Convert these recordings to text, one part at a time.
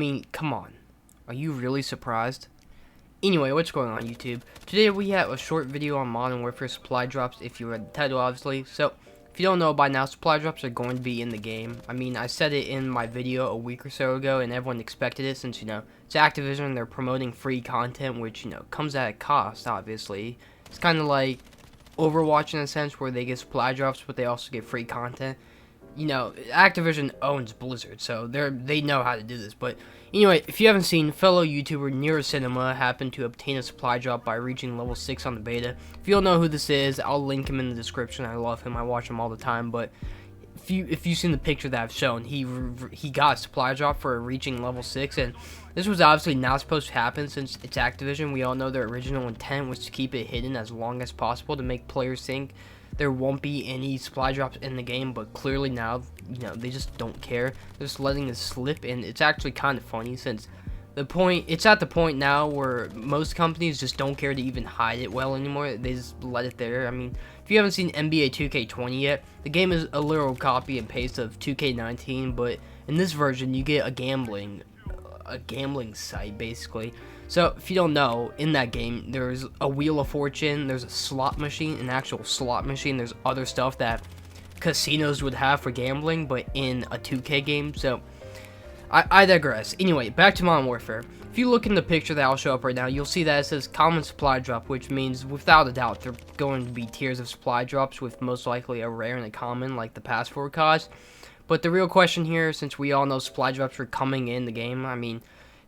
I mean, come on. Are you really surprised? Anyway, what's going on YouTube? Today we have a short video on Modern Warfare supply drops, if you read the title obviously. So, if you don't know by now, supply drops are going to be in the game. I mean, I said it in my video a week or so ago and everyone expected it since, it's Activision, they're promoting free content, which, comes at a cost, obviously. It's kind of like Overwatch in a sense where they get supply drops but they also get free content. Activision owns Blizzard, so they know how to do this. But anyway, if you haven't seen, fellow YouTuber Nero Cinema happened to obtain a supply drop by reaching level 6 on the beta. If you don't know who this is, I'll link him in the description. I love him. I watch him all the time. But if you've seen the picture that I've shown, he got a supply drop for reaching level 6, and this was obviously not supposed to happen since it's Activision. We all know their original intent was to keep it hidden as long as possible to make players think there won't be any supply drops in the game, but clearly now, they just don't care. They're just letting it slip, and it's actually kind of funny since it's at the point now where most companies just don't care to even hide it well anymore. They just let it there. I mean, if you haven't seen NBA 2K20 yet, the game is a literal copy and paste of 2K19, but in this version you get a gambling site basically. So if you don't know, in that game there's a Wheel of Fortune, there's a slot machine, an actual slot machine, there's other stuff that casinos would have for gambling but in a 2K game. So I digress. Anyway, back to Modern Warfare. If you look in the picture that I'll show up right now, you'll see that it says common supply drop, which means without a doubt there are going to be tiers of supply drops with most likely a rare and a common like the past 4 CODs. But the real question here, since we all know supply drops are coming in the game, I mean,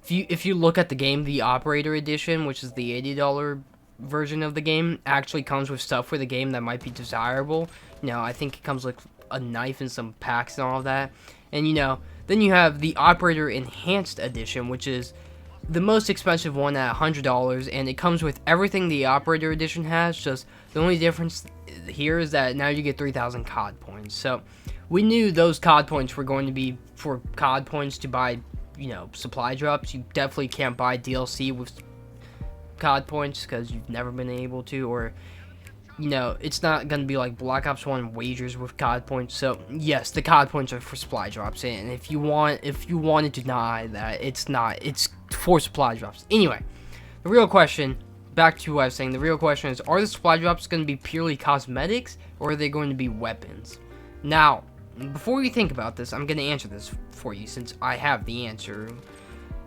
if you look at the game, the Operator Edition, which is the $80 version of the game, actually comes with stuff for the game that might be desirable. I think it comes with a knife and some packs and all of that. And then you have the Operator Enhanced Edition, which is the most expensive one at $100, and it comes with everything the Operator Edition has. Just the only difference here is that now you get 3,000 COD points. So we knew those COD points were going to be for COD points to buy supply drops. You definitely can't buy DLC with COD points because you've never been able to, or it's not gonna be like Black Ops 1 wagers with COD points. So yes, the COD points are for supply drops, and if you want to deny that, it's not. It's for supply drops. Anyway, the real question, back to what I was saying, the real question is, are the supply drops going to be purely cosmetics, or are they going to be weapons? Now, before you think about this, I'm going to answer this for you since I have the answer.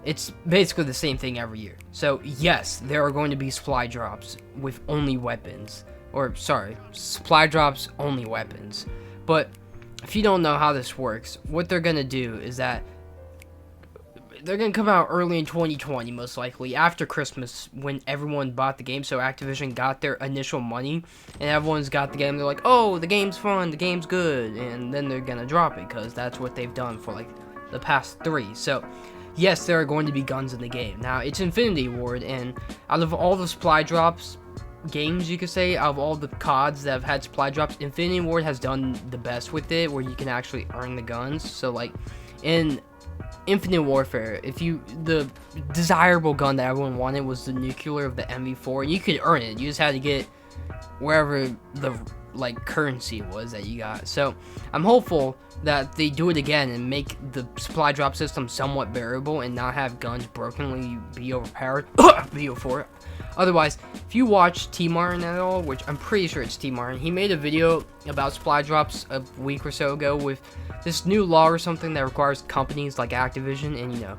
It's basically the same thing every year. So yes, there are going to be supply drops with only weapons. Or sorry, supply drops only weapons. But if you don't know how this works, what they're going to do is that they're going to come out early in 2020, most likely, after Christmas, when everyone bought the game. So Activision got their initial money, and everyone's got the game. They're like, oh, the game's fun, the game's good. And then they're going to drop it, because that's what they've done for, like, the past 3. So, yes, there are going to be guns in the game. Now, it's Infinity Ward, and out of all the supply drops games, you could say, out of all the CODs that have had supply drops, Infinity Ward has done the best with it, where you can actually earn the guns. So, like, in Infinite Warfare, the desirable gun that everyone wanted was the nuclear of the MV4, and you could earn it. You just had to get wherever the currency was that you got. So I'm hopeful that they do it again and make the supply drop system somewhat bearable and not have guns brokenly be overpowered. BO4. Otherwise, if you watch T-Martin at all, which I'm pretty sure it's T-Martin, he made a video about supply drops a week or so ago with this new law or something that requires companies like Activision, and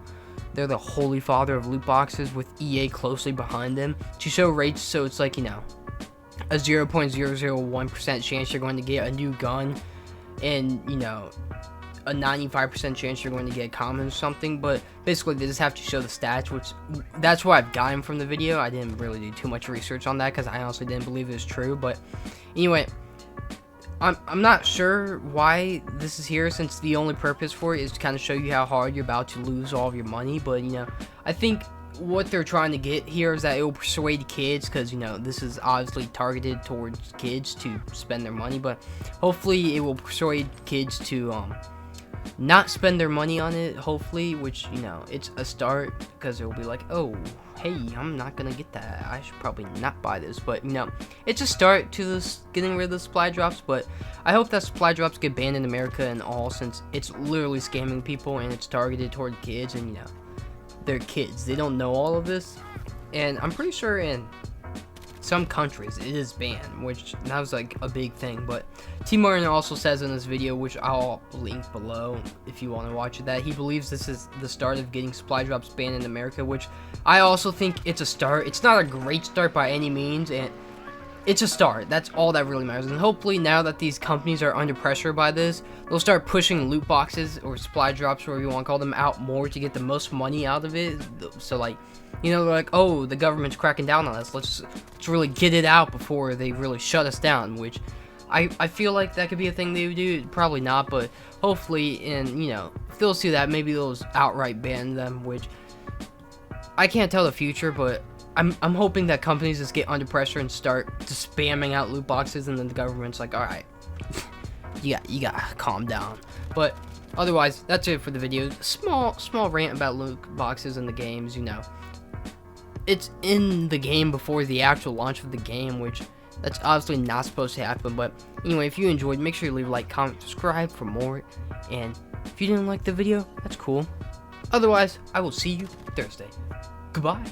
they're the holy father of loot boxes with EA closely behind them, to show rates. So it's like, a 0.001% chance you're going to get a new gun, and a 95% chance you're going to get common or something. But basically they just have to show the stats, which that's what I've gotten from the video. I didn't really do too much research on that because I honestly didn't believe it was true. But anyway, I'm not sure why this is here, since the only purpose for it is to kind of show you how hard you're about to lose all of your money. But I think what they're trying to get here is that it will persuade kids, because this is obviously targeted towards kids to spend their money, but hopefully it will persuade kids to not spend their money on it, hopefully, which it's a start, because it will be like, oh hey, I'm not gonna get that, I should probably not buy this. But it's a start to this getting rid of the supply drops. But I hope that supply drops get banned in America and all, since it's literally scamming people and it's targeted toward kids. And their kids. They don't know all of this, and I'm pretty sure in some countries it is banned, which that was like a big thing. But T. Martin also says in this video, which I'll link below if you want to watch it, that he believes this is the start of getting supply drops banned in America, which I also think it's a start. It's not a great start by any means, and it's a start. That's all that really matters. And hopefully now that these companies are under pressure by this, they'll start pushing loot boxes or supply drops, whatever you want to call them, out more to get the most money out of it. So like, you know, like, oh, the government's cracking down on us. Let's really get it out before they really shut us down, which I feel like that could be a thing they would do. Probably not, but hopefully, and you know, if they'll see that, maybe they'll outright ban them, which I can't tell the future, but I'm hoping that companies just get under pressure and start just spamming out loot boxes, and then the government's like, all right, you gotta calm down. But otherwise, that's it for the video. Small rant about loot boxes in the games. You know, it's in the game before the actual launch of the game, which that's obviously not supposed to happen. But anyway, if you enjoyed, make sure you leave a like, comment, subscribe for more. And if you didn't like the video, that's cool. Otherwise, I will see you Thursday. Goodbye.